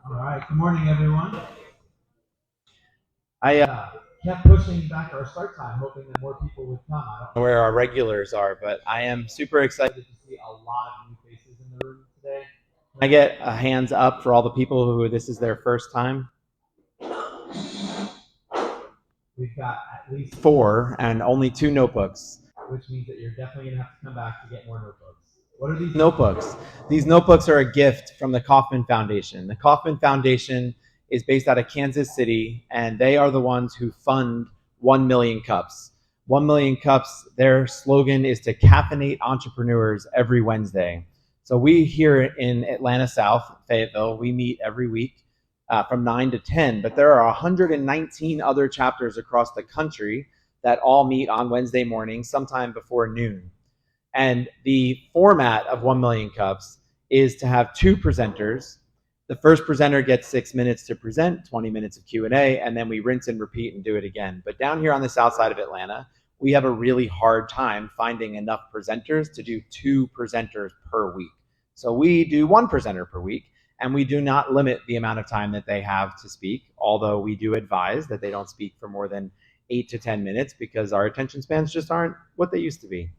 All right, good morning, everyone. I kept pushing back our start time, hoping that more people would come. I don't know where our regulars are, but I am super excited to see a lot of new faces in the room today. Can I get a hands up for all the people who this is their first time? We've got at least 4 and only 2 notebooks, which means that you're definitely going to have to come back to get more notebooks. What are these notebooks? These notebooks are a gift from the Kauffman Foundation. The Kauffman Foundation is based out of Kansas City, and they are the ones who fund 1 million cups. 1 million cups, their slogan is to caffeinate entrepreneurs every Wednesday. So we here in Atlanta South, Fayetteville, we meet every week from 9 to 10, but there are 119 other chapters across the country that all meet on Wednesday morning, sometime before noon. And the format of 1 million cups is to have 2 presenters. The first presenter gets 6 minutes to present, 20 minutes of Q&A, and then we rinse and repeat and do it again. But down here on the south side of Atlanta, we have a really hard time finding enough presenters to do 2 presenters per week. So we do 1 presenter per week, and we do not limit the amount of time that they have to speak, although we do advise that they don't speak for more than 8 to 10 minutes because our attention spans just aren't what they used to be.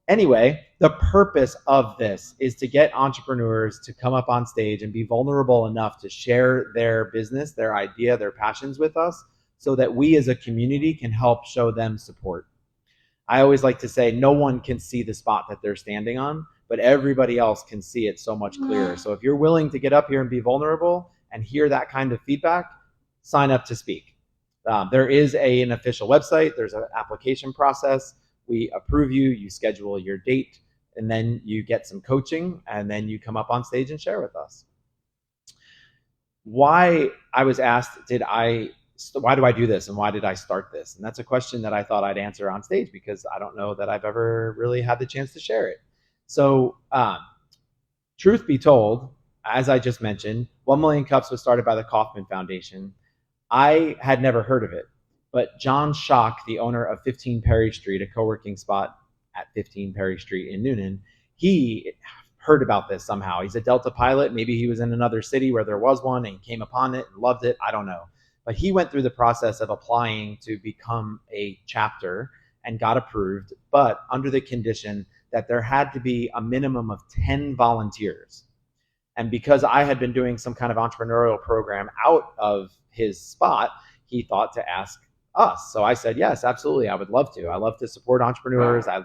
Anyway, the purpose of this is to get entrepreneurs to come up on stage and be vulnerable enough to share their business, their idea, their passions with us, so that we as a community can help show them support. I always like to say no one can see the spot that they're standing on, but everybody else can see it so much clearer. So if you're willing to get up here and be vulnerable and hear that kind of feedback, sign up to speak. There is an official website. There's an application process. We approve you, you schedule your date, and then you get some coaching, and then you come up on stage and share with us. Why I was asked, why do I do this and why did I start this? And that's a question that I thought I'd answer on stage because I don't know that I've ever really had the chance to share it. So truth be told, as I just mentioned, 1 Million Cups was started by the Kauffman Foundation. I had never heard of it, but John Schock, the owner of 15 Perry Street, a co-working spot at 15 Perry Street in Noonan, he heard about this somehow. He's a Delta pilot. Maybe he was in another city where there was one and came upon it and loved it. I don't know. But he went through the process of applying to become a chapter and got approved, but under the condition that there had to be a minimum of 10 volunteers. And because I had been doing some kind of entrepreneurial program out of his spot, he thought to ask us. So I said, yes, absolutely. I would love to. I love to support entrepreneurs. I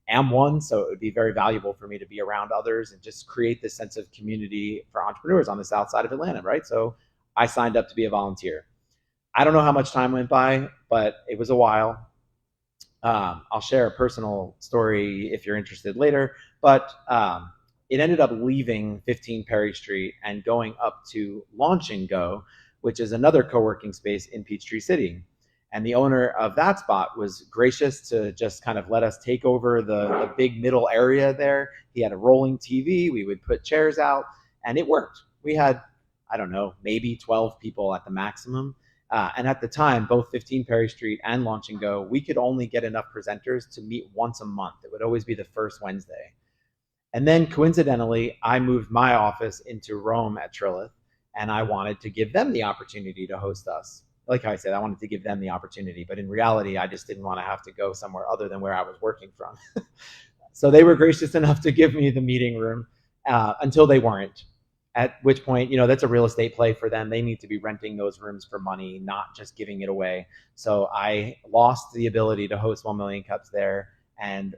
am one, so it would be very valuable for me to be around others and just create this sense of community for entrepreneurs on the south side of Atlanta, right? So I signed up to be a volunteer. I don't know how much time went by, but it was a while. I'll share a personal story if you're interested later, but it ended up leaving 15 Perry Street and going up to Launch and Go, which is another co-working space in Peachtree City. And the owner of that spot was gracious to just kind of let us take over the big middle area there. He had a rolling TV. We would put chairs out, and it worked. We had, I don't know, maybe 12 people at the maximum. And at the time, both 15 Perry Street and Launch and Go, we could only get enough presenters to meet once a month. It would always be the first Wednesday. And then coincidentally, I moved my office into Rome at Trilith, and I wanted to give them the opportunity to host us. Like I said, I wanted to give them the opportunity, but in reality, I just didn't want to have to go somewhere other than where I was working from. So they were gracious enough to give me the meeting room until they weren't. At which point, that's a real estate play for them. They need to be renting those rooms for money, not just giving it away. So I lost the ability to host 1 Million Cups there. And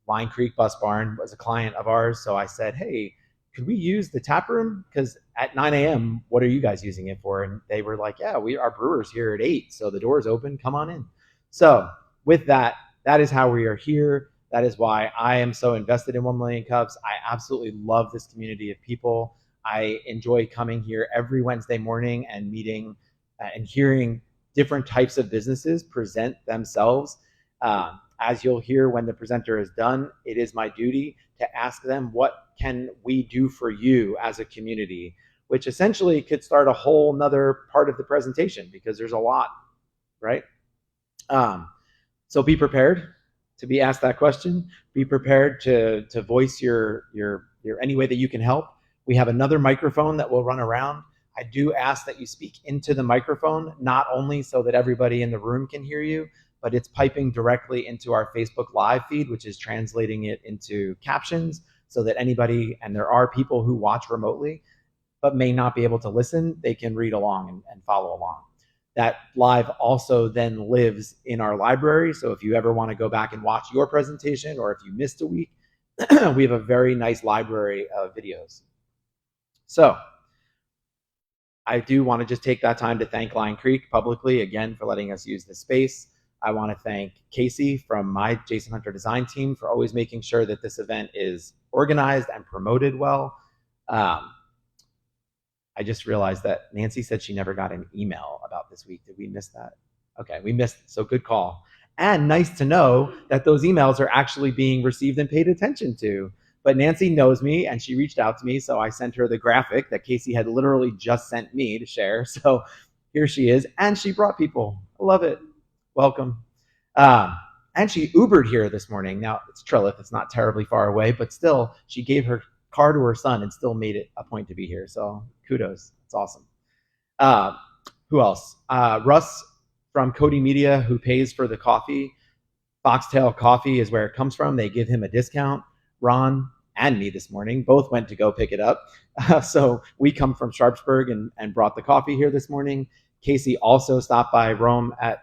Line Creek Bus Barn was a client of ours. So I said, hey, could we use the tap room? Because at 9 a.m., what are you guys using it for? And they were like, yeah, our brewer's here at 8. So the door's open. Come on in. So with that, that is how we are here. That is why I am so invested in 1 Million Cups. I absolutely love this community of people. I enjoy coming here every Wednesday morning and meeting and hearing different types of businesses present themselves. As you'll hear when the presenter is done, it is my duty to ask them, what can we do for you as a community? Which essentially could start a whole nother part of the presentation because there's a lot, right? So be prepared to be asked that question. Be prepared to voice your any way that you can help. We have another microphone that will run around. I do ask that you speak into the microphone, not only so that everybody in the room can hear you, but it's piping directly into our Facebook Live feed, which is translating it into captions so that anybody, and there are people who watch remotely, but may not be able to listen, they can read along and follow along. That live also then lives in our library. So if you ever want to go back and watch your presentation, or if you missed a week, we have a very nice library of videos. So I do want to just take that time to thank Line Creek publicly again for letting us use this space. I want to thank Casey from my Jason Hunter design team for always making sure that this event is organized and promoted well. I just realized that Nancy said she never got an email about this week. Did we miss that? Okay, we missed it, so good call. And nice to know that those emails are actually being received and paid attention to. But Nancy knows me, and she reached out to me, so I sent her the graphic that Casey had literally just sent me to share. So here she is, and she brought people. I love it. Welcome. And she Ubered here this morning. Now, it's Trilith. It's not terribly far away, but still, she gave her car to her son and still made it a point to be here. So kudos. It's awesome. Who else? Russ from Cody Media, who pays for the coffee. Foxtail Coffee is where it comes from. They give him a discount. Ron and me this morning both went to go pick it up. So we come from Sharpsburg and brought the coffee here this morning. Casey also stopped by Rome at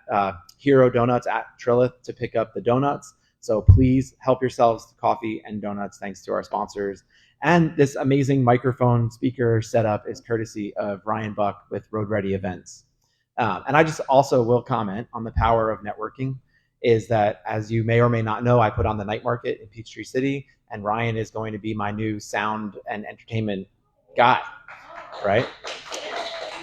Hero Donuts at Trilith to pick up the donuts. So please help yourselves to coffee and donuts thanks to our sponsors. And this amazing microphone speaker setup is courtesy of Ryan Buck with Road Ready Events. And I just also will comment on the power of networking is that, as you may or may not know, I put on the night market in Peachtree City, and Ryan is going to be my new sound and entertainment guy, right?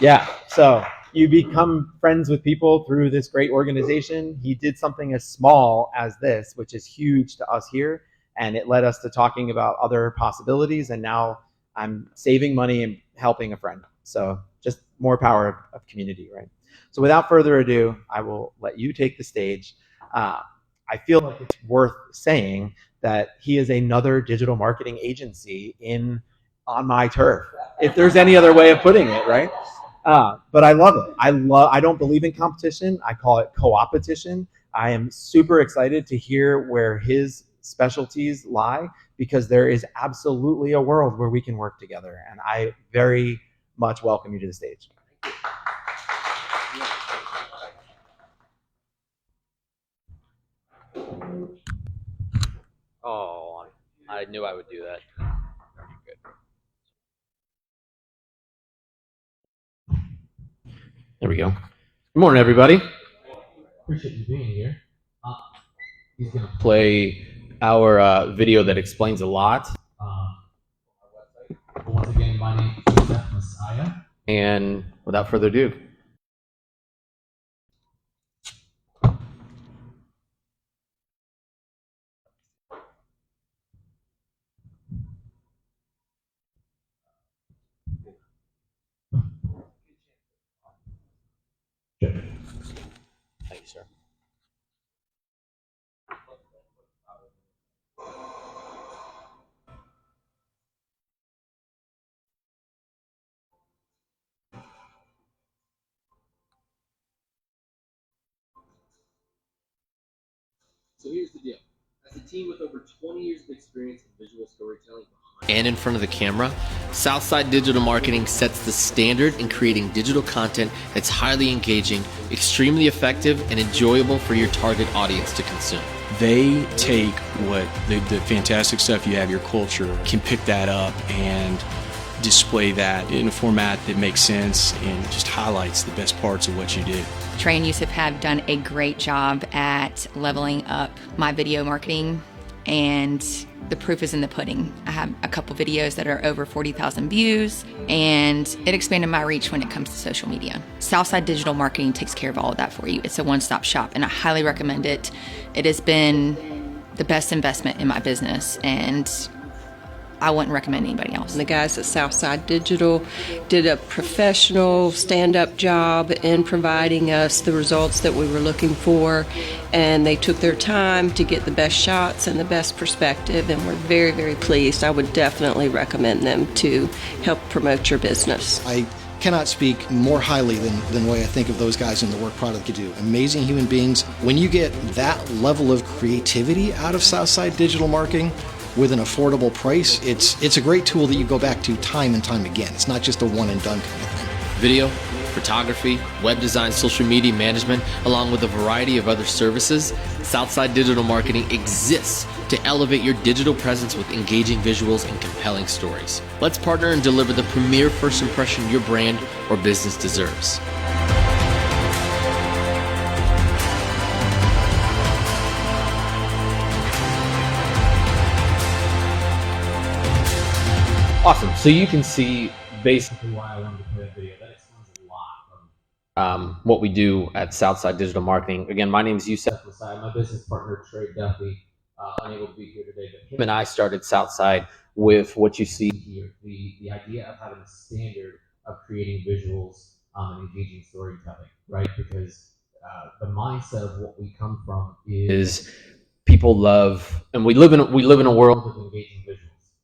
Yeah, so you become friends with people through this great organization. He did something as small as this, which is huge to us here, and it led us to talking about other possibilities, and now I'm saving money and helping a friend. So just more power of community, right? So without further ado, I will let you take the stage. I feel like it's worth saying that he is another digital marketing agency on my turf, if there's any other way of putting it, right? But I love it. I don't believe in competition. I call it co-opetition. I am super excited to hear where his specialties lie, because there is absolutely a world where we can work together. And I very much welcome you to the stage. I knew I would do that. There we go. Good morning, everybody. Appreciate you being here. He's going to play our video that explains a lot. Once again, my name is Messiah. And without further ado, thank you, sir. So here's the deal. As a team with over 20 years of experience in visual storytelling and in front of the camera, Southside Digital Marketing sets the standard in creating digital content that's highly engaging, extremely effective, and enjoyable for your target audience to consume. They take what the fantastic stuff you have, your culture, can pick that up and display that in a format that makes sense and just highlights the best parts of what you did. Trey and Yusuf have done a great job at leveling up my video marketing, and the proof is in the pudding. I have a couple videos that are over 40,000 views, and it expanded my reach when it comes to social media. Southside Digital Marketing takes care of all of that for you. It's a one-stop shop, and I highly recommend it. It has been the best investment in my business, and I wouldn't recommend anybody else. The guys at Southside Digital did a professional stand-up job in providing us the results that we were looking for, and they took their time to get the best shots and the best perspective, and we're very, very pleased. I would definitely recommend them to help promote your business. I cannot speak more highly than the way I think of those guys and the work product they do. Amazing human beings. When you get that level of creativity out of Southside Digital Marketing, with an affordable price, it's a great tool that you go back to time and time again. It's not just a one and done kind of thing. Video, photography, web design, social media management, along with a variety of other services, Southside Digital Marketing exists to elevate your digital presence with engaging visuals and compelling stories. Let's partner and deliver the premier first impression your brand or business deserves. Awesome. So you can see basically why I wanted to play that video. That explains a lot from what we do at Southside Digital Marketing. Again, my name is Youssef Messiah. My business partner, Trey Duffy, unable to be here today, but him and I started Southside with what you see here, the idea of having a standard of creating visuals and engaging storytelling, right? Because the mindset of what we come from is people love, and we live in a world of engaging visuals.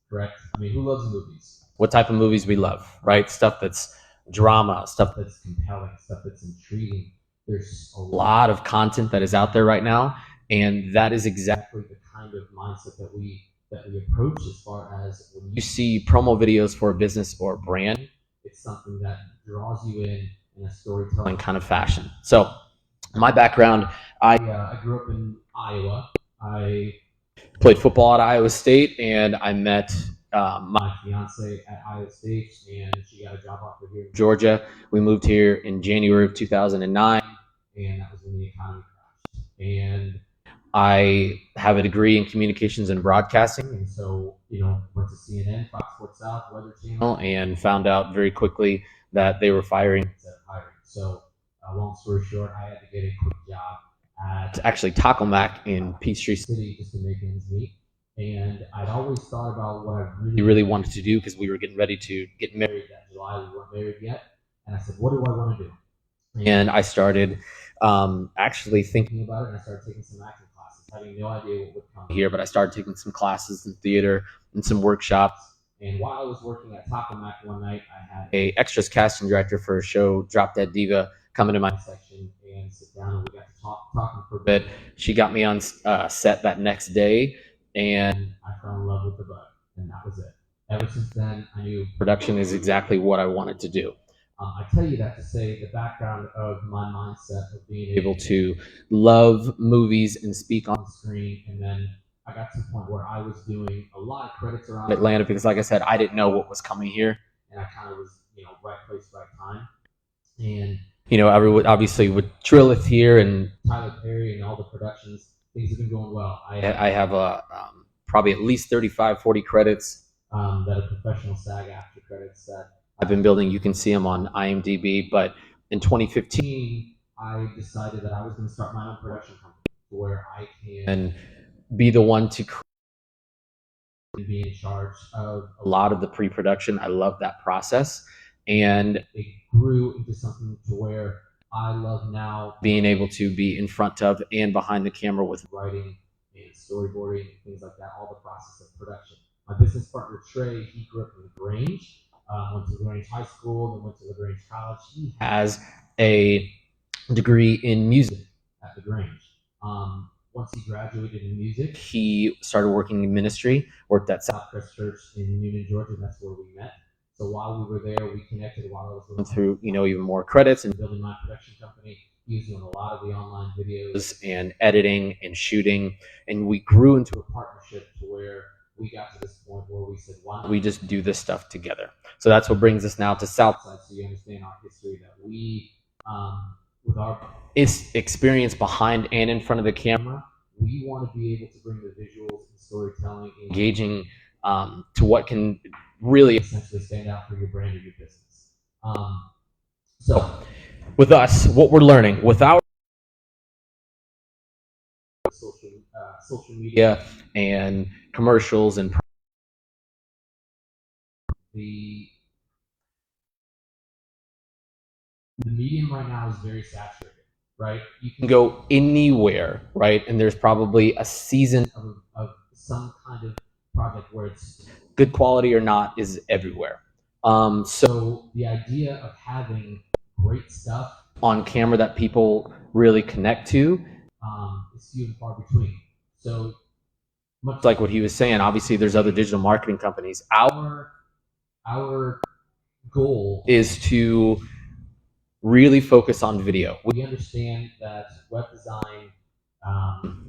Correct. I mean, who loves movies? What type of movies we love, right? Stuff that's drama, stuff that's compelling, stuff that's intriguing. There's a lot of content that is out there right now, and that is exactly the kind of mindset that we approach as far as when you see promo videos for a business or a brand, it's something that draws you in a storytelling kind of fashion. So, my background, I grew up in Iowa. I played football at Iowa State, and I met my fiance at Iowa State, and she got a job offer here in Georgia. We moved here in January of 2009, and that was when the economy crashed. And I have a degree in communications and broadcasting, and so went to CNN, Fox Sports South, Weather Channel, and found out very quickly that they were firing instead of hiring. So, long story short, I had to get a quick job at actually Taco Mac in Peachtree City just to make ends meet. And I'd always thought about what I really wanted to do because we were getting ready to get married that July. We weren't married yet. And I said, what do I want to do? And I started actually thinking about it, and I started taking some acting classes, having no idea what would come here, but I started taking some classes in theater and some workshops. And while I was working at Taco Mac one night, I had a extras casting director for a show, Drop Dead Diva, come into my section and sit down, and we got to talking for a bit. She got me on set that next day, and I fell in love with the book, and that was it. Ever since then, I knew production is exactly what I wanted to do. I tell you that to say the background of my mindset of being able to love movies and speak on screen, and then I got to the point where I was doing a lot of credits around Atlanta because, like I said, I didn't know what was coming here, and I kind of was, right place, right time. And everyone obviously with Trillith here and Tyler Perry and all the productions, things have been going well. I have probably at least 35, 40 credits that are professional SAG-AFTRA credits that I've been building. You can see them on IMDb. But in 2015, I decided that I was going to start my own production company where I can be the one to be in charge of a lot of the pre-production. I love that process, and it grew into something to where I love now being able to be in front of and behind the camera with writing and storyboarding and things like that, all the process of production. My business partner Trey, he grew up in LaGrange, went to LaGrange High School, then went to LaGrange College. He has a degree in music at LaGrange. Once he graduated in music, he started working in ministry, worked at Southcrest Church in Newnan, Georgia, and that's where we met. So while we were there, we connected while I was going through, even more credits and building my production company. He was doing a lot of the online videos and editing and shooting, and we grew into a partnership to where we got to this point where we said, why don't we just do this stuff together? So that's what brings us now to Southside, so you understand our history, that we, with our experience behind and in front of the camera, we want to be able to bring the visuals and storytelling, engaging to what can really essentially stand out for your brand or your business. So with us, what we're learning without social media and commercials and the medium right now is very saturated, right? You can go anywhere, right? And there's probably a season of some kind of project where it's good quality or not is everywhere. So the idea of having great stuff on camera that people really connect to is few and far between. So much like what he was saying, obviously there's other digital marketing companies. Our goal is to really focus on video. We understand that web design,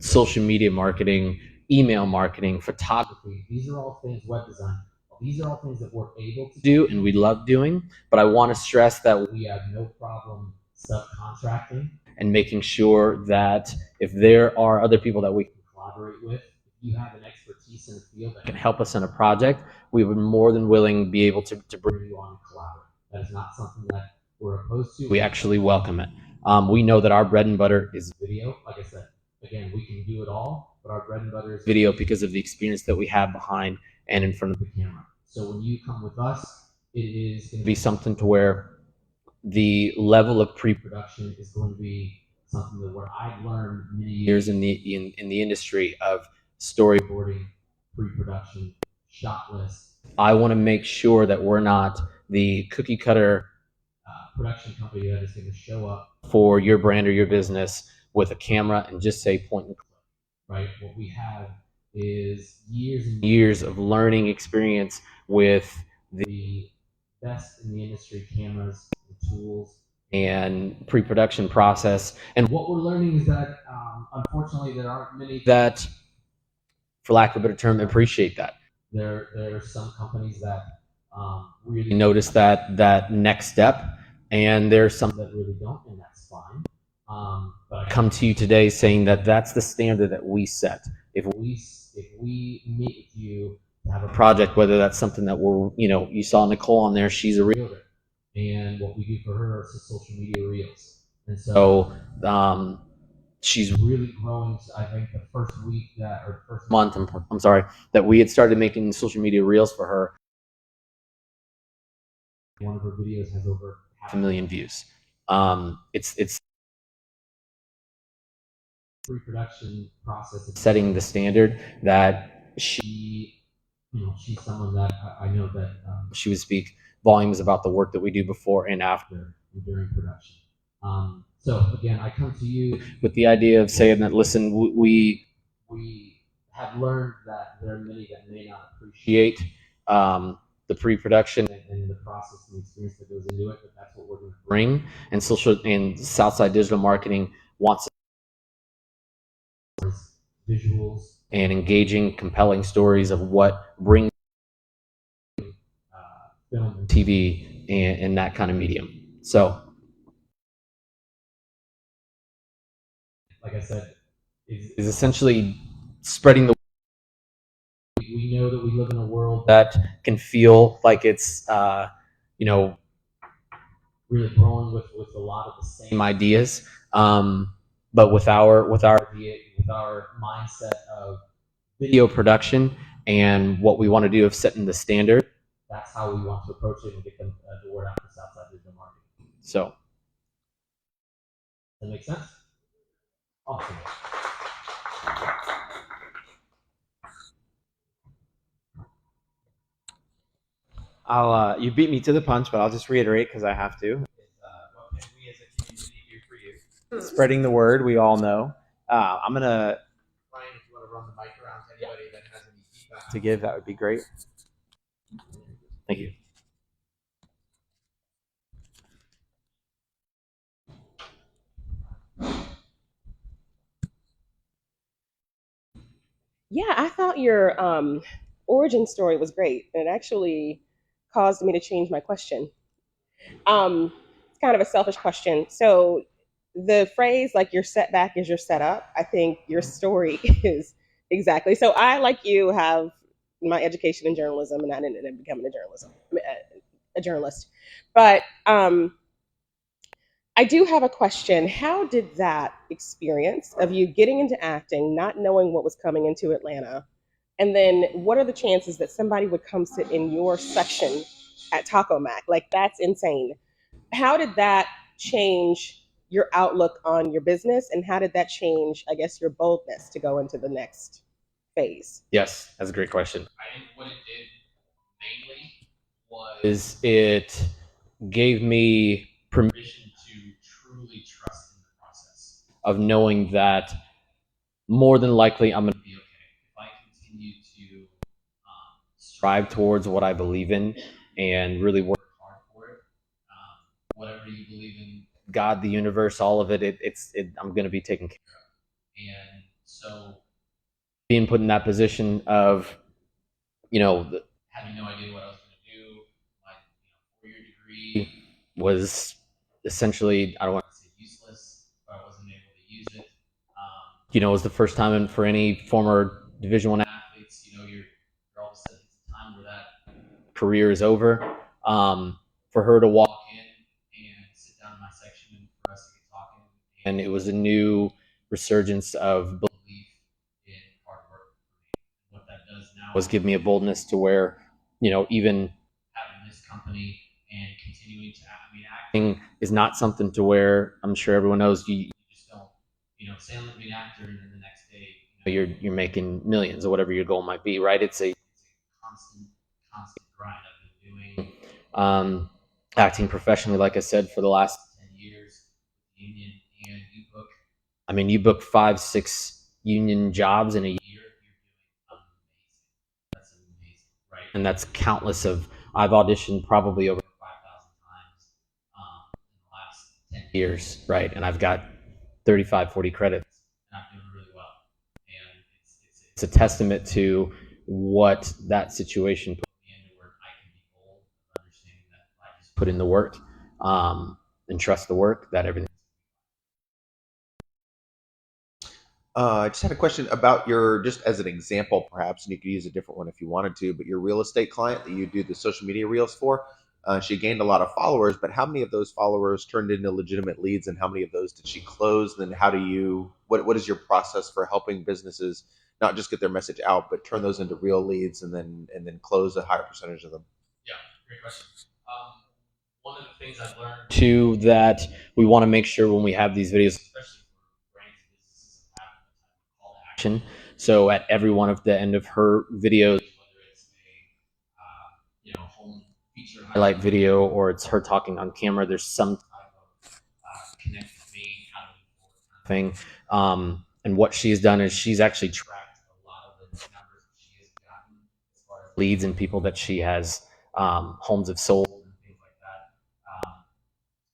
social media marketing, email marketing, photography, these are all things, web design, these are all things that we're able to do and we love doing, but I want to stress that we have no problem subcontracting and making sure that if there are other people that we can collaborate with, if you have an expertise in the field that can help us in a project, we would more than willing be able to bring you on and collaborate. That is not something that we're opposed to. We actually welcome it. We know that our bread and butter is video. Like I said, again, we can do it all, but our bread and butter is video because of the experience that we have behind and in front of the camera. So when you come with us, it is going to be something to where the level of pre-production is going to be something that where I've learned many years in the industry of storyboarding, pre-production, shot lists. I want to make sure that we're not the cookie cutter production company that is going to show up for your brand or your business with a camera and just say point and click, right? What we have is years and years of learning experience with the best in the industry cameras and tools and pre-production process. And what we're learning is that unfortunately there aren't many that, for lack of a better term, appreciate that. There are some companies that really notice that next step, and there's some that really don't, and that's fine. But I come to you today saying that that's the standard that we set. If we meet with you to have a project, whether that's something that we're, you saw Nicole on there, she's a realtor, and what we do for her is the social media reels, and so she's really growing. I think the first week or first month, I'm sorry, that we had started making social media reels for her. One of her videos has over 500,000 views. It's pre-production process of setting the standard that she's someone that I know that she would speak volumes about the work that we do before and after and during production. So again, I come to you with the idea of saying that, listen, we have learned that there are many that may not appreciate the pre-production and the process and the experience that goes into it, but that's what we're going to bring. And Southside Digital Marketing wants visuals, and engaging, compelling stories of what brings film, TV, and that kind of medium. So, like I said, is essentially spreading the. We know that we live in a world that can feel like it's, really growing with a lot of the same ideas. But with our mindset of video production and what we want to do of setting the standard, that's how we want to approach it and get the word out to Southside Digital Marketing. So, does that make sense? Awesome. You beat me to the punch, but I'll just reiterate because I have to. What can we as a community do for you? Spreading the word, we all know. I'm gonna, Ryan, if you want to run the mic around to anybody that has any feedback to give, that would be great. Thank you. Yeah, I thought your origin story was great, and it actually caused me to change my question. It's kind of a selfish question. So, the phrase like your setback is your setup, I think your story is exactly. So, I, like you, have my education in journalism, and I didn't end up becoming a journalist. But I do have a question. How did that experience of you getting into acting, not knowing what was coming into Atlanta, and then what are the chances that somebody would come sit in your section at Taco Mac? Like, that's insane. How did that change your outlook on your business? And how did that change, I guess, your boldness to go into the next phase? Yes, that's a great question. I think what it did mainly was it gave me permission to truly trust in the process of knowing that more than likely I'm going to be okay if I continue to strive towards what I believe in and really work hard for it. Whatever you believe in, God, the universe, all of it, I'm going to be taken care of. And so being put in that position of, having no idea what I was going to do, my 4-year degree was essentially, I don't want to say useless, but I wasn't able to use it. It was the first time for any former Division I athletes, you're all of a sudden it's a time where that career is over. For her to walk in and sit down in my section and for us to get talking, and it was a new resurgence of belief in hard work. What that does now is give me a boldness to where, even having this company and continuing to act. I mean, acting is not something to where I'm sure everyone knows you just don't, say I'm gonna be an actor and then the next day, you're making millions or whatever your goal might be, right? It's a constant grind. I've been doing acting professionally, like I said, for the last 10 years, union and ebook. I mean, you book 5-6 union jobs in a year, you're doing amazing. That's amazing, right? And that's countless of. I've auditioned probably over 5,000 times in the last 10 years, right? And I've got 35, 40 credits, and I'm doing really well. And it's a testament to what that situation put me into, where I can be bold, understanding that I just put in the work and trust the work, that everything. I just had a question about just as an example, perhaps, and you could use a different one if you wanted to, but your real estate client that you do the social media reels for, she gained a lot of followers, but how many of those followers turned into legitimate leads and how many of those did she close? And then what is your process for helping businesses not just get their message out, but turn those into real leads and then close a higher percentage of them? Yeah, great question. One of the things I've learned too, that we want to make sure when we have these videos, especially for brands and businesses, have a call to action. So at every one of the end of her videos, whether it's a home feature highlight video or it's her talking on camera, there's some type of connect with me, how to move forward thing. And what she's done is she's actually tracked a lot of the numbers that she has gotten as far as leads and people that she has homes have sold and things like that.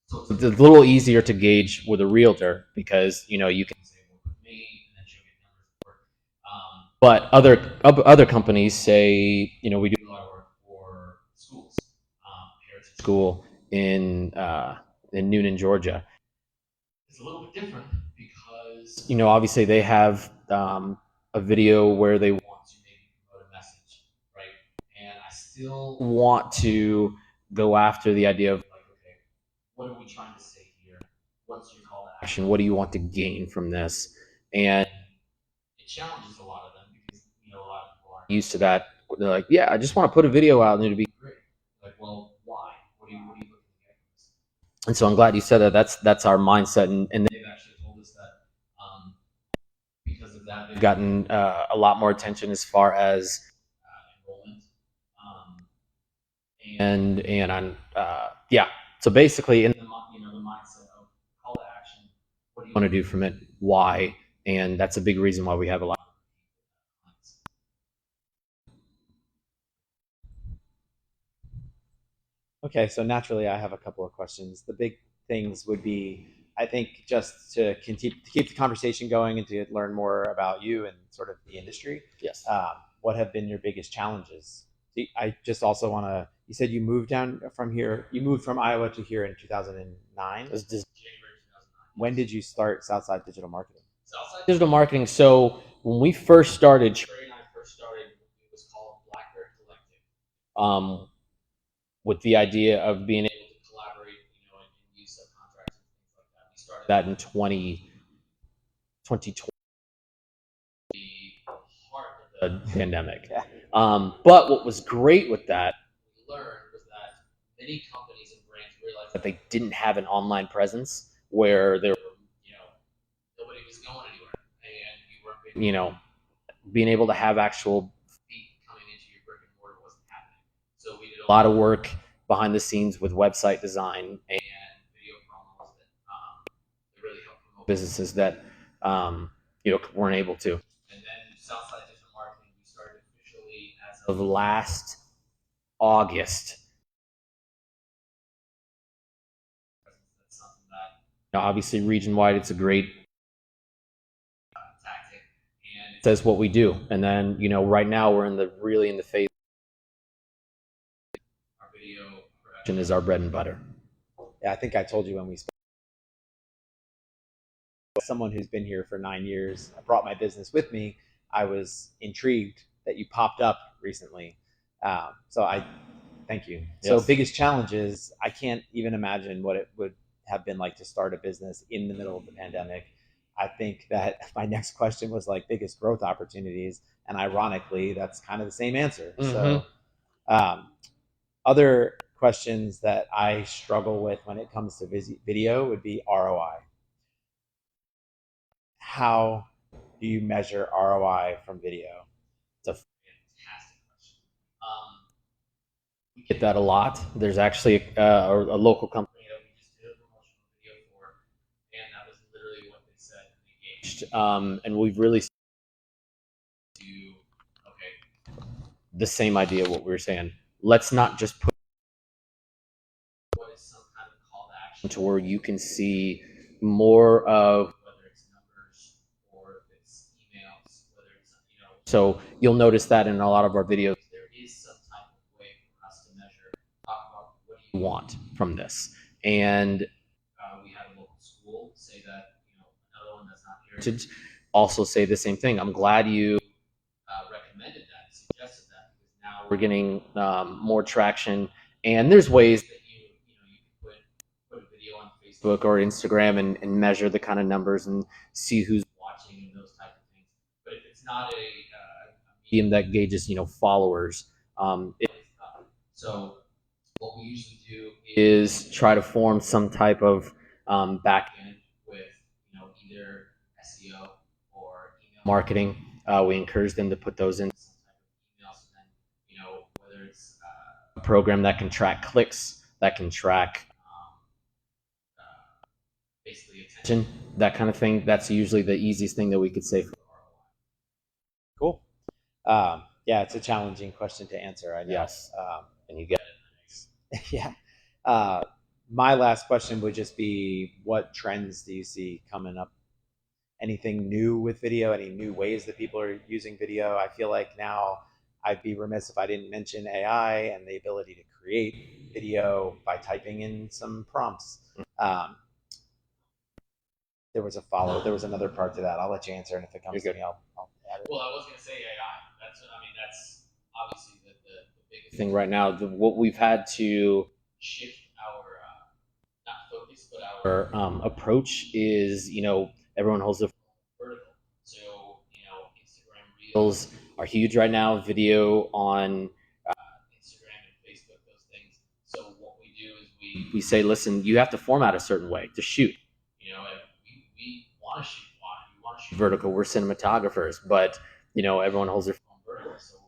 So it's a little easier to gauge with a realtor because you can say, well, with me, and then she'll get numbers for But other companies say, we do a lot of work for schools, Heritage School in Noonan, Georgia. It's a little bit different because obviously they have a video where they want to maybe promote a message, right? And I still want to go after the idea of like, okay, what are we trying to say here? What's your call to action? What do you want to gain from this? And it challenges a lot of them because a lot of people aren't used to that. They're like, yeah, I just want to put a video out and it'll be great. Like, well, why? What are you looking at? And so I'm glad you said that. That's our mindset, and they've actually told us that because of that, they've gotten a lot more attention as far as enrollment, and on yeah. So basically, in the mindset of call to action, what do you want to do from it? Why? And that's a big reason why we have a lot. Okay, so naturally, I have a couple of questions. The big things would be, I think, just to keep the conversation going and to learn more about you and sort of the industry. Yes. What have been your biggest challenges? I just also want to. You said you moved down from here. You moved from Iowa to here in 2009. It was just January 2009. When did you start Southside Digital Marketing? Southside Digital Marketing. So when we first started, Trey and I first started, it was called Blackberry Collective. With the idea of being able to collaborate, and use subcontractors and things like that. We started that in 2020, the heart of the pandemic. Yeah. But what was great with that, we learned was that many companies and brands realized that they didn't have an online presence where there were, nobody was going anywhere, and you weren't, being able to have actual feet coming into your brick and mortar wasn't happening. So we did a lot of work behind the scenes with website design and video promos that really helped promote businesses that weren't able to. And then Southside Digital Marketing, we started officially as of last August. That's something that obviously region wide, it's a great tactic, and it says what we do. And then right now we're really in the phase. Our video production is our bread and butter. Yeah, I think I told you when we spoke. Someone who's been here for 9 years, I brought my business with me. I was intrigued that you popped up recently. So I thank you. Yes. So biggest challenges, I can't even imagine what it would have been like to start a business in the middle of the pandemic. I think that my next question was like biggest growth opportunities. And ironically, that's kind of the same answer. Mm-hmm. So other questions that I struggle with when it comes to video would be ROI. How do you measure ROI from video? It's a fantastic question. We get that a lot. There's actually a local company that we just did a promotional video for, and that was literally what they said and engaged. And we've really do the same idea of what we were saying. Let's not just put what is some kind of call to action to where you can see more of whether it's numbers or if it's emails, whether it's So you'll notice that in a lot of our videos, there is some type of way for us to measure, talk about what do you want from this, and we had a local school say that another one that's not Heritage also say the same thing. I'm glad you recommended that, suggested that, because now we're getting more traction. And there's ways that you can put a video on Facebook or Instagram and measure the kind of numbers and see who's watching and those type of things. But if it's not a medium that gauges followers, it is tough. So what we usually do is try to form some type of back end with either SEO or email marketing. We encourage them to put those in some type of email. So then, whether it's a program that can track clicks, that can track basically attention, that kind of thing. That's usually the easiest thing that we could say for ROI. Cool. Yeah, it's a challenging question to answer. I know. Yes. And you get it. Yeah. My last question would just be, what trends do you see coming up? anything new with video, any new ways that people are using video. I feel like now I'd be remiss if I didn't mention AI and the ability to create video by typing in some prompts. There was another part to that. I'll let you answer, and if it comes to me, I'll add it. Well, I was going to say AI. That's obviously the biggest thing right now. What we've had to shift our not focus, but our approach is, everyone holds their phone vertical. So, Instagram Reels are huge right now. Video on Instagram and Facebook, those things. So what we do is we say, listen, you have to format a certain way to shoot. And we want to shoot wide, we want to shoot vertical. We're cinematographers, but everyone holds their phone vertical, so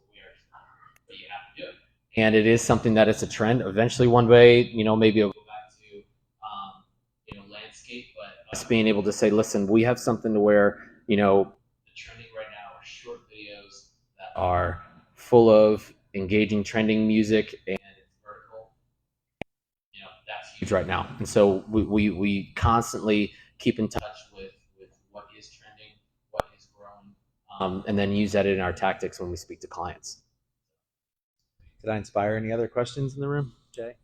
but you have to do it. And it is something that it's a trend. Eventually, one day, maybe it'll go back to landscape, but us being able to say, listen, we have something to where the trending right now are short videos that are full of engaging trending music, and it's vertical. That's huge right now. And so we constantly keep in touch with what is trending, what is growing, and then use that in our tactics when we speak to clients. Did I inspire any other questions in the room, Jay?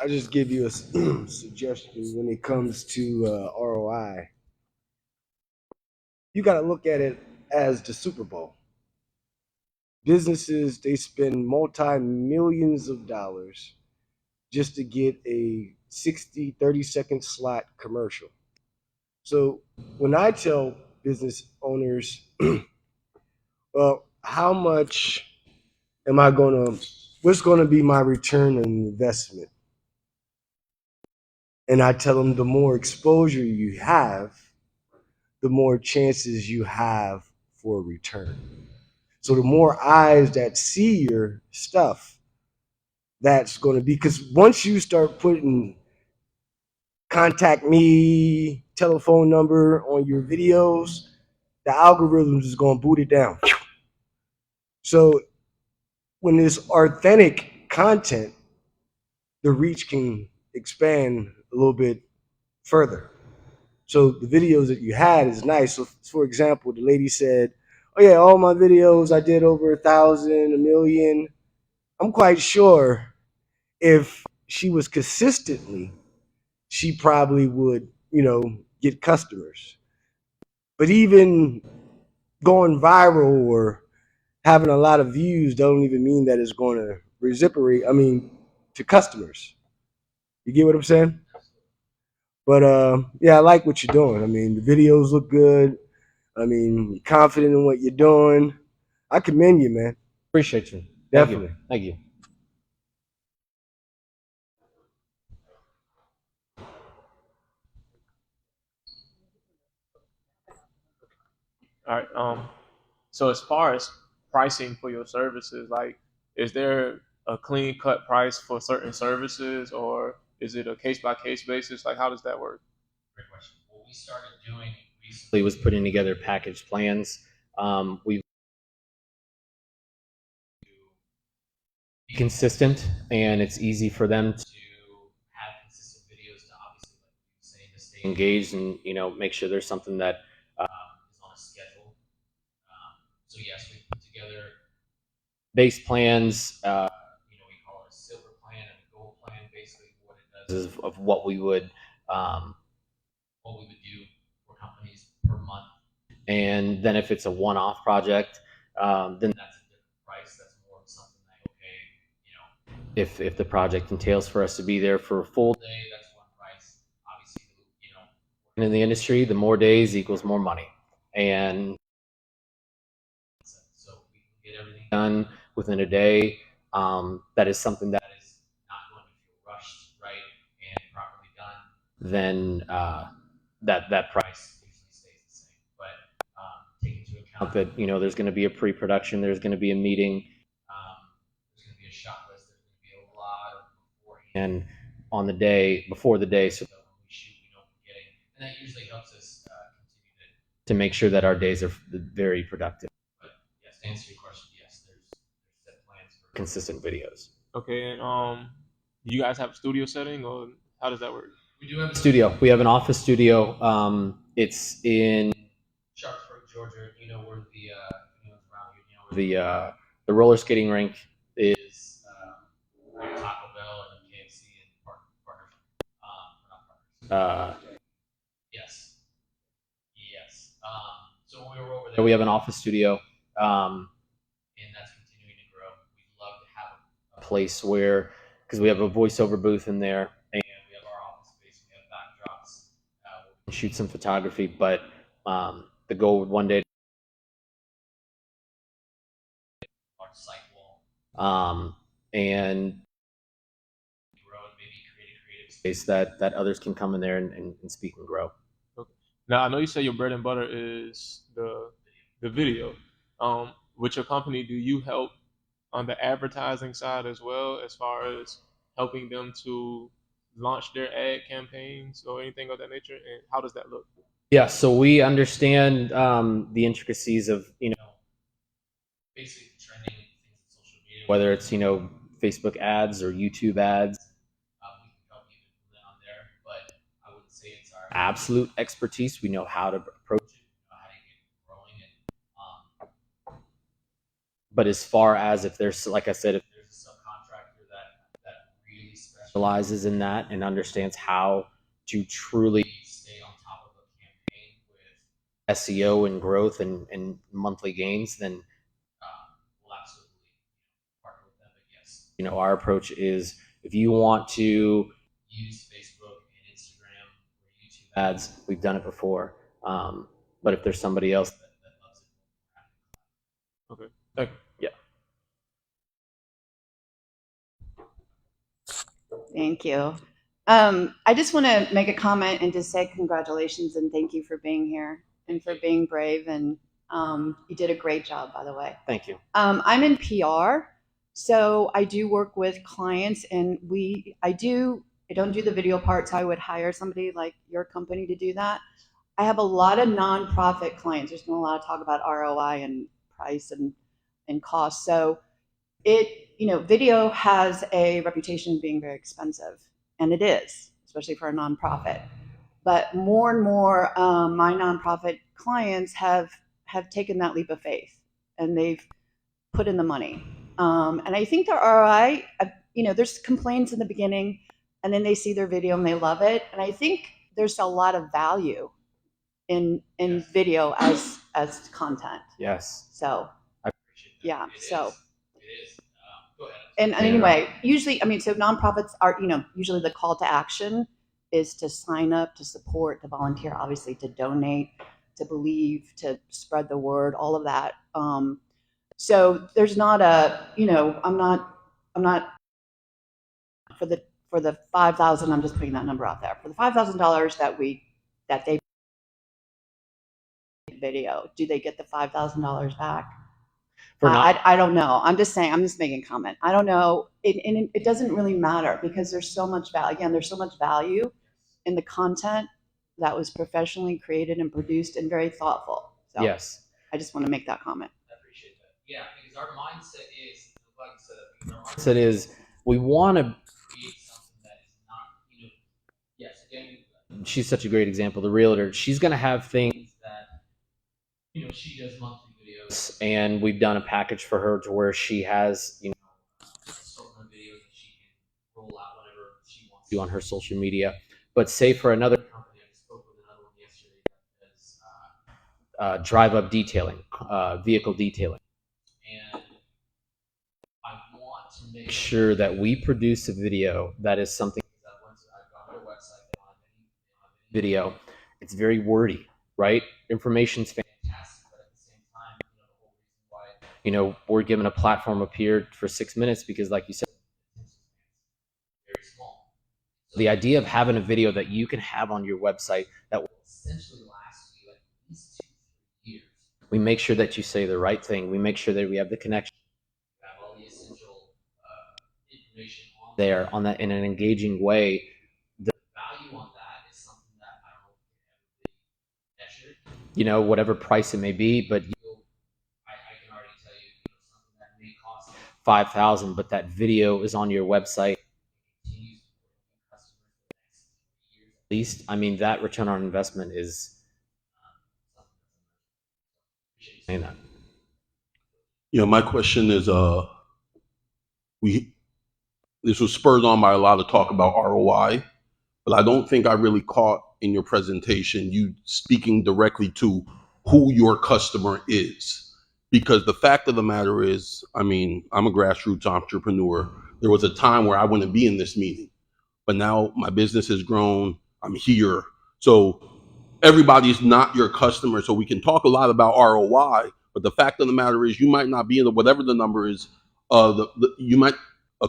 I just give you a suggestion when it comes to ROI. You got to look at it as the Super Bowl. Businesses, they spend multi-millions of dollars just to get a 60, 30-second slot commercial. So when I tell business owners, well, how much what's going to be my return on investment? And I tell them the more exposure you have, the more chances you have for a return. So the more eyes that see your stuff, that's going to be, because once you start putting contact me, telephone number on your videos, the algorithms is going to boot it down. So when there's authentic content, the reach can expand a little bit further. So the videos that you had is nice. So for example, the lady said, oh yeah, all my videos, I did over 1,000, 1,000,000. I'm quite sure if she was consistently, she probably would, get customers. But even going viral or having a lot of views don't even mean that it's going to reciprocate, to customers. You get what I'm saying? But yeah, I like what you're doing. The videos look good. You're confident in what you're doing. I commend you, man. Appreciate you. Definitely. Thank you. All right. So as far as pricing for your services, like, is there a clean cut price for certain services, or is it a case by case basis? Like, how does that work? Great question. What we started doing recently was putting together package plans. We've be consistent, and it's easy for them to have consistent videos to obviously, like you say, to stay engaged and make sure there's something that is on a schedule. So yes, we put together base plans. We call it a silver plan and a gold plan. Basically, what it does is of what we would do for companies per month. And then if it's a one-off project, then that's a different price. That's more of something like, okay, if the project entails for us to be there for a full day, that's one price. Obviously, in the industry, the more days equals more money. And so we can get everything done within a day. That is something that is not going to feel rushed, right, and properly done. Then that price usually stays the same. But take into account that there's going to be a pre-production, there's going to be a meeting, there's going to be a shot list, there's going to be a lot beforehand on the day before the day, so that when we shoot, we don't forget it, and that usually helps us continue to make sure that our days are very productive. But yes, to answer your question, yes, there's set plans for consistent videos. Okay, and you guys have a studio setting, or how does that work? We do have a studio. We have an office studio. It's in Sharpsburg, Georgia. You know where the roller skating rink is. Taco Bell and KFC and partners. Not partners. Yes. Yes. So when we were over there, we have an office studio, and that's continuing to grow. We'd love to have a place where, because we have a voiceover booth in there, and we have our office space, we have backdrops, we can shoot some photography, but the goal would one day large site wall, and grow and maybe create a creative space that others can come in there and speak and grow. Okay. Now I know you say your bread and butter is the video. With your company, do you help on the advertising side as well, as far as helping them to launch their ad campaigns or anything of that nature? And how does that look? Yeah, so we understand the intricacies of basically trending things in social media, whether it's Facebook ads or YouTube ads. We can help you put that on there, but I wouldn't say it's our absolute expertise. We know how to approach it, we know how to get it growing, but as far as if there's, like I said, if there's a subcontractor that really specializes in that and understands how to truly stay on top of a campaign with SEO and growth and monthly gains, then we'll absolutely partner with them. But yes, our approach is, if you want to use Facebook and Instagram or YouTube ads, we've done it before. But if there's somebody else that loves it, Okay, thank you. Yeah. Thank you. I just want to make a comment and just say congratulations and thank you for being here and for being brave. And you did a great job, by the way. Thank you. I'm in PR, so I do work with clients, and I don't do the video part, so I would hire somebody like your company to do that. I have a lot of nonprofit clients. There's not a lot of talk about ROI and price and cost. So video has a reputation of being very expensive, and it is, especially for a nonprofit. But more and more, my nonprofit clients have taken that leap of faith, and they've put in the money. And I think the ROI, there's complaints in the beginning, and then they see their video and they love it. And I think there's a lot of value in video as content. Yes. So I appreciate that. yeah. It is. Go ahead. And anyway, usually, so nonprofits are, usually the call to action is to sign up, to support, to volunteer, obviously to donate, to believe, to spread the word, all of that. So there's not I'm not for the 5,000. I'm just putting that number out there for the $5,000 that they video. Do they get the $5,000 back? I don't know. I'm just saying. I'm just making a comment. I don't know. It doesn't really matter because there's so much value. Again, there's so much value in the content that was professionally created and produced and very thoughtful. So yes. I just want to make that comment. I appreciate that. Yeah, because our mindset is, like I said, we want to create something that is not, yes, again, she's such a great example. The realtor, she's going to have things that, she does monthly videos, and we've done a package for her to where she has, certain videos that she can roll out whenever she wants to on her social media. But say for another company, I spoke with another one yesterday that does drive-up detailing, vehicle detailing. And I want to make sure that we produce a video that is something that once I've gone to their website, they don't have any video. It's very wordy, right? Information's fantastic, but at the same time, the whole reason why, we're given a platform up here for 6 minutes because, like you said, very small. So the idea of having a video that you can have on your website that will essentially last you at least 2-3 years. We make sure that you say the right thing. We make sure that we have the connection. We have all the essential information on there on that in an engaging way. The value on that is something that I don't know if it can ever be measured. Whatever price it may be, but I can already tell you, something that may cost $5,000, but that video is on your website. Continues to customers for the next 3 years. least, I mean, that return on investment is saying that. Yeah, my question is, this was spurred on by a lot of talk about ROI, but I don't think I really caught in your presentation you speaking directly to who your customer is. Because the fact of the matter is, I mean, I'm a grassroots entrepreneur. There was a time where I wouldn't be in this meeting, but now my business has grown. I'm here. So everybody's not your customer. So we can talk a lot about ROI, but the fact of the matter is you might not be in the, whatever the number is, a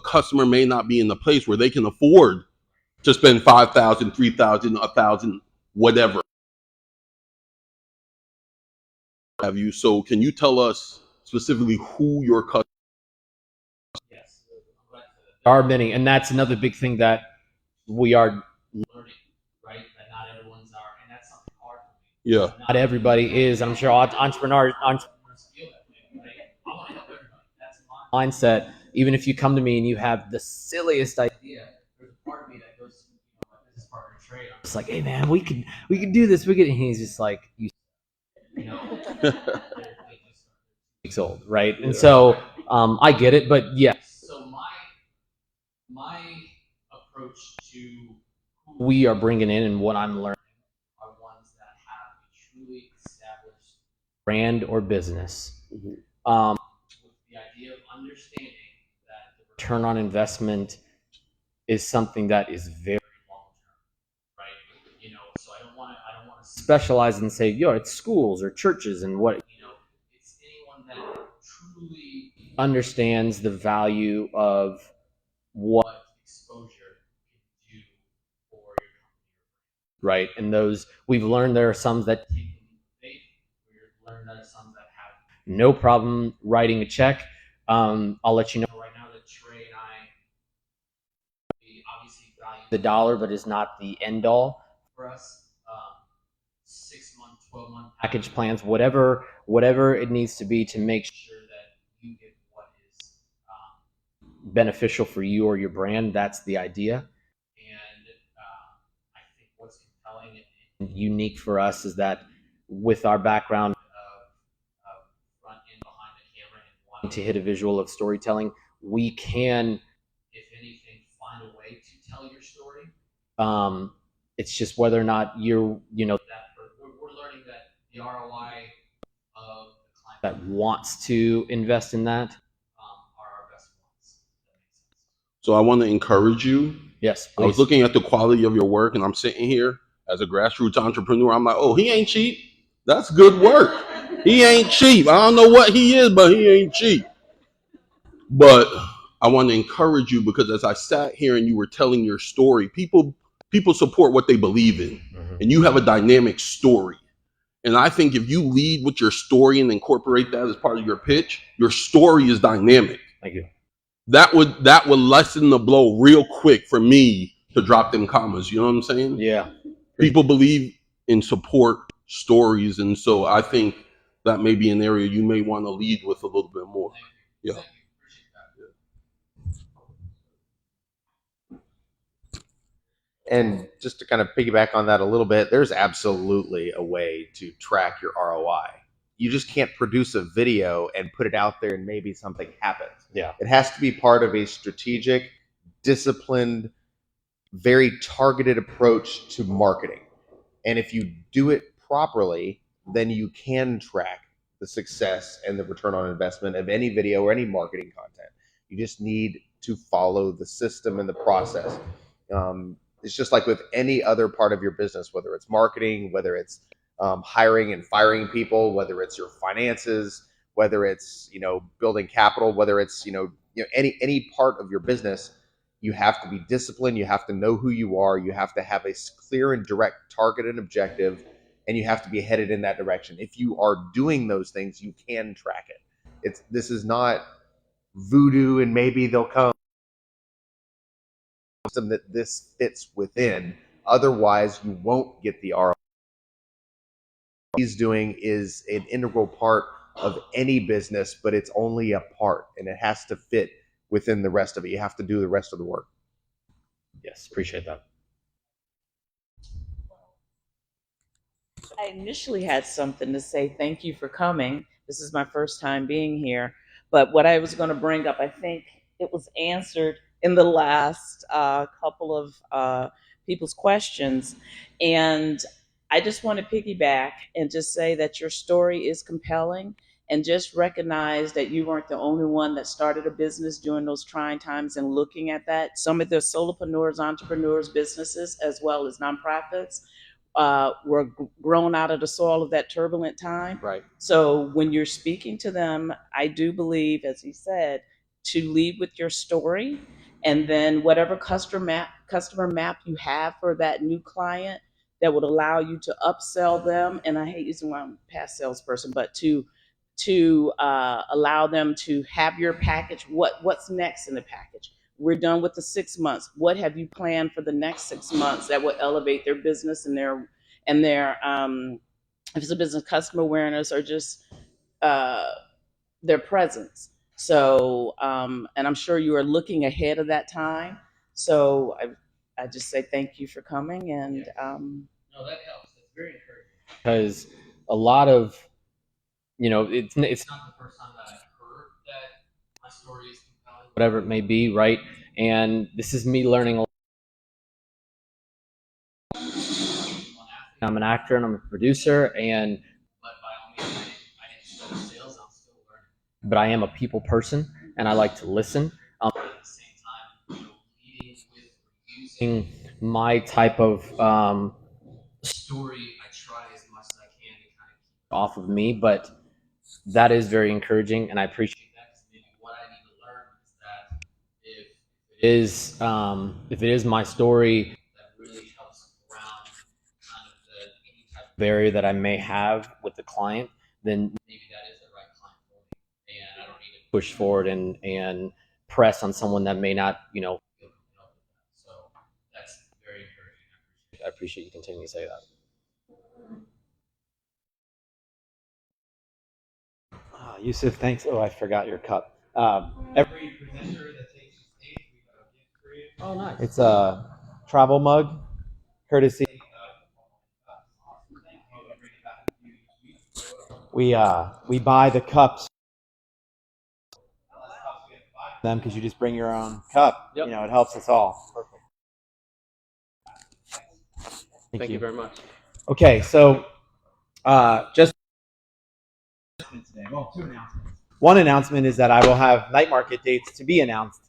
customer may not be in the place where they can afford to spend 5,000, 3,000, 1,000, whatever have you. So can you tell us specifically who your customer? Yes, there are many, and that's another big thing that we are learning, right? That not everyone's are, and that's something hard for me. Yeah. Not everybody is. I'm sure entrepreneurs feel that way, right? I want to help everybody. That's my mindset. Even if you come to me and you have the silliest idea, there's a part of me that goes to my business partner Trey. I'm just like, hey man, we could do this. We could. And he's just like, you know, weeks old, right? And so I get it, but yes. So my approach to who we are bringing in and what I'm learning are ones that have a truly established brand or business. With the idea of understanding that the return on investment is something that is very long term, right? You know, so I don't want to specialize and say, yo, it's schools or churches and what, you know, it's anyone that truly understands the value of what exposure can do for your company, right? And those we've learned there are some that take faith. We've learned there are some that have no problem writing a check. I'll let you know right now that Trey and I, we obviously value the dollar, but is not the end all for us. 6-month, 12-month package plans, whatever it needs to be to make sure that you get what is beneficial for you or your brand. That's the idea. And I think what's compelling and unique for us is that with our background of front and behind the camera and wanting to hit a visual of storytelling, we can, if anything, find a way to tell your story. It's just whether or not you're, you know, that we're learning that the ROI of the client that wants to invest in that are our best ones. That makes sense. So I want to encourage you. Yes, please. I was looking at the quality of your work and I'm sitting here as a grassroots entrepreneur. I'm like, oh, he ain't cheap. That's good work. He ain't cheap. I don't know what he is, but he ain't cheap. But I want to encourage you because as I sat here and you were telling your story, people support what they believe in. And you have a dynamic story. And I think if you lead with your story and incorporate that as part of your pitch, your story is dynamic. Thank you. That would lessen the blow real quick for me to drop them commas. You know what I'm saying? Yeah. People believe in support stories. And so I think that may be an area you may want to lead with a little bit more. Yeah. And just to kind of piggyback on that a little bit, there's absolutely a way to track your ROI. You just can't produce a video and put it out there and maybe something happens. Yeah. It has to be part of a strategic, disciplined, very targeted approach to marketing. And if you do it properly, then you can track the success and the return on investment of any video or any marketing content. You just need to follow the system and the process. It's just like with any other part of your business, whether it's marketing, whether it's hiring and firing people, whether it's your finances, whether it's building capital, whether it's any part of your business. You have to be disciplined. You have to know who you are. You have to have a clear and direct target and objective, and you have to be headed in that direction. If you are doing those things, you can track it. This is not voodoo, and maybe they'll come that this fits within. Otherwise, you won't get the ROI. What he's doing is an integral part of any business, but it's only a part, and it has to fit within the rest of it. You have to do the rest of the work. Yes, appreciate that. I initially had something to say. Thank you for coming. This is my first time being here. But what I was going to bring up, I think it was answered in the last couple of people's questions. And I just want to piggyback and just say that your story is compelling, and just recognize that you weren't the only one that started a business during those trying times, and looking at that. Some of the solopreneurs, entrepreneurs, businesses, as well as nonprofits were grown out of the soil of that turbulent time. Right. So when you're speaking to them, I do believe, as he said, to lead with your story, and then whatever customer map you have for that new client that would allow you to upsell them. And I hate using my past salesperson, but to allow them to have your package. What's next in the package? We're done with the 6 months. What have you planned for the next 6 months that will elevate their business and their if it's a business, customer awareness, or just uh, their presence. So and I'm sure you are looking ahead of that time. So I just say thank you for coming, and No, that helps. That's very encouraging. Because a lot of, it's not the first time that I've heard that my story is compelling, whatever it may be, right? And this is me learning a lot. I'm an actor and I'm a producer, and but by all means, I didn't study sales. I'm still learning. But I am a people person, and I like to listen. At the same time, leading with using my type of story, I try as much as I can to kind of keep it off of me. But that is very encouraging, and I appreciate that. Because maybe what I need to learn is that if it is my story that really helps around kind of any type of barrier that I may have with the client, then maybe that is the right client for me, and I don't need to push forward and press on someone that may not, feel compelled with that. So that's very encouraging. I appreciate you continuing to say that. Yusuf, thanks. Oh, I forgot your cup. Every presenter that takes the stage, we have a gift for you. Oh, nice. It's a travel mug, courtesy. We buy the cups them because you just bring your own cup. Yep. It helps us all. Perfect. Thank you very much. Okay, so just today. Well, 2 announcements. One announcement is that I will have night market dates to be announced.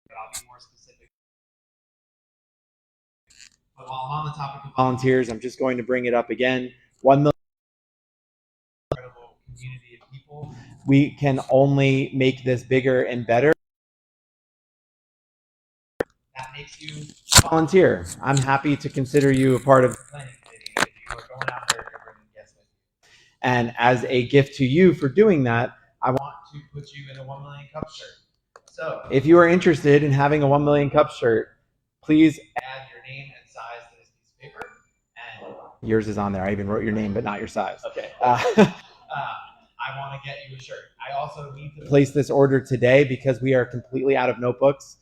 But I'll be more specific. But while I'm on the topic of volunteers, I'm just going to bring it up again. 1 million incredible community of people. We can only make this bigger and better. That makes you volunteer. I'm happy to consider you a part of the planning committee if you are going out there and bringing guests with you. And as a gift to you for doing that, I want to put you in a 1 million cup shirt. So if you are interested in having a 1 million cup shirt, please add your name and size to this piece of paper. And yours is on there. I even wrote your name, but not your size. Okay. I want to get you a shirt. I also need to place this order today because we are completely out of notebooks.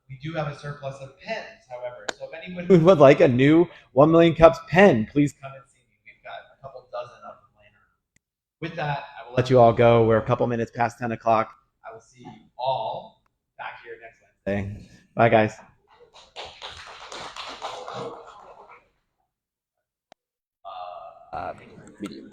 We do have a surplus of pens, however. So if anyone who would like a new 1 million cups pen, please come and see me. We've got a couple dozen of them laying around. With that, I will let you all go. We're a couple minutes past 10 o'clock. I will see you all back here next Wednesday. Bye, guys. Video.